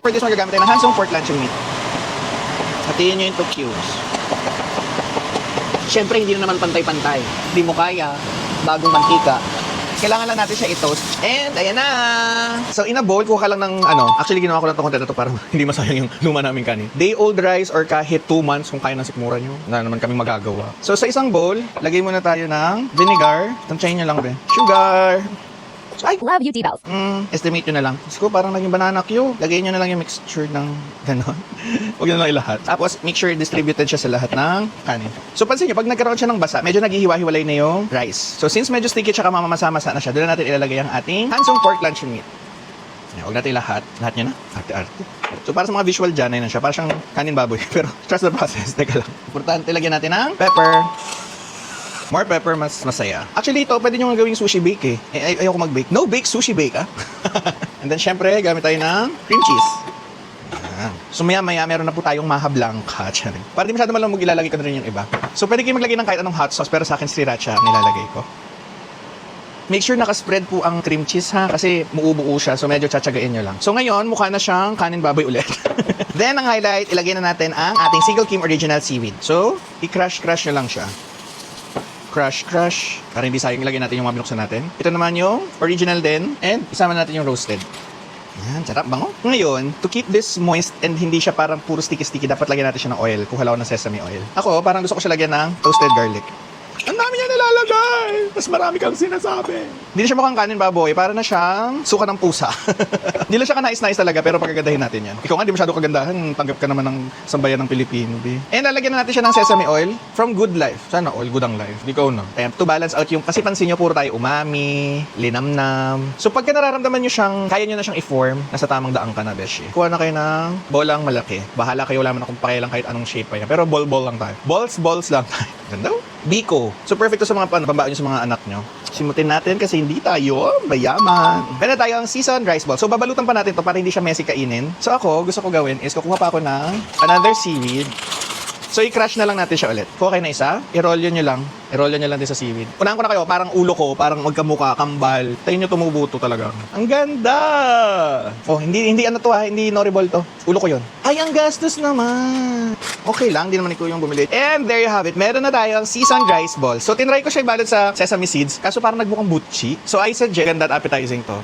For this one, gagamit tayo ng Hansong pork luncheon meat. Hatiin nyo into cubes. Siyempre, hindi na naman pantay-pantay. Hindi mo kaya, bagong mantika. Kailangan lang natin siya i-toast. And, ayan na! So, in a bowl, kuha ka lang ng, actually, ginawa ko lang itong content na ito para hindi masayang yung luma namin kanin. Day-old rice or kahit 2 months kung kaya ng sikmura nyo. Wala naman kaming magagawa. So, sa isang bowl, lagay muna tayo ng vinegar. Tansyahin nyo lang, be. Sugar. Ay! Love you, T-Bells. Estimate nyo na lang. Gusto ko parang naging banana cue. Lagay nyo na lang yung mixture ng ganon. Huwag nyo na lang ilahat. Tapos, make sure distributed siya sa lahat ng kanin. So, pansin nyo, pag nagkaroon siya ng basa, medyo naghihiwa-hiwalay na yung rice. So, since medyo sticky tsaka mamamasa-masa na siya, doon na natin ilalagay ang ating Hansong pork luncheon meat. Huwag natin lahat. Lahat nyo na. Arte-arte. So, para sa mga visual dyan, ayun na siya. Para siyang kanin baboy. Pero, trust the process. Teka lang. Importante, lagyan natin ng pepper. More pepper, mas masaya. Actually, ito, pwede nyo gawing sushi bake eh. Ayoko mag-bake. No bake, sushi bake, ah. And then, syempre, gamit tayo ng cream cheese. Ayan. So, maya-maya, meron na po tayong maha blanca. Para di masyado malamog, ilalagay ko na rin yung iba. So, pwede kayo maglagay ng kahit anong hot sauce, pero sa akin, sriracha nilalagay ko. Make sure nakaspread po ang cream cheese, ha? Kasi muubuo siya, so medyo tsatsagain nyo lang. So, ngayon, mukha na siyang kanin baboy ulit. Then, ang highlight, ilagay na natin ang ating Sigel Kim Original Seaweed. So, i-crush-crush nyo lang siya. Crush. Para hindi sayang ilagay natin yung mga binuksan natin. Ito naman yung original din. And isama natin yung roasted. Yan, sarap, bango. Ngayon, to keep this moist and hindi siya parang puro sticky-sticky, dapat lagyan natin siya ng oil. Kuha lang ako ng sesame oil. Ako, parang gusto ko siya lagyan ng toasted garlic. Ang dami niya nalalagay! Mas marami kang sinasabi. Hindi na siya mukhang kanin baboy. Para na siyang suka ng pusa. Hindi lang siya ka-nice-nice talaga, pero pagagandahin natin yan. Ikaw nga, di masyado kagandahan. Tanggap ka naman ng sambayan ng Pilipino, be. And lalagyan na natin siya ng sesame oil from Good Life. Sana all good ang life. Ikaw na. To balance out yung, kasi pansin nyo, puro tayo umami, linamnam. So pagka nararamdaman nyo siyang, kaya nyo na siyang i-form, nasa tamang daang ka na, beshi. Kuha na kayo ng bolang malaki. Bahala kayo, wala man akong pakialam kahit anong shape pa yan. Pero ball lang tayo. Balls lang tayo. Ganda. Biko. So perfect to sa mga pambaon nyo sa mga anak nyo. Simutin natin kasi hindi tayo mayaman. Meron tayo ang seasoned rice ball. So babalutan pa natin to para hindi siya messy kainin. So ako, gusto ko gawin is kukuha pa ako ng another seaweed. So i-crush na lang natin siya ulit. Kuha kayo na isa, i-roll nyo lang. I-roll nyo lang din sa seaweed. Unahan ko na kayo, parang ulo ko, parang magkamukha, kambal. Tayo nyo tumubuto talaga. Ang ganda! Oh, hindi hindi noribol to. Ulo ko yun. Ay, ang gastos naman. Okay lang, hindi naman ikaw yung bumili. And there you have it. Meron na tayong seasoned rice ball. So tinry ko siya ibalot sa sesame seeds. Kaso parang nagmukhang butchi. So I suggest that appetizing to.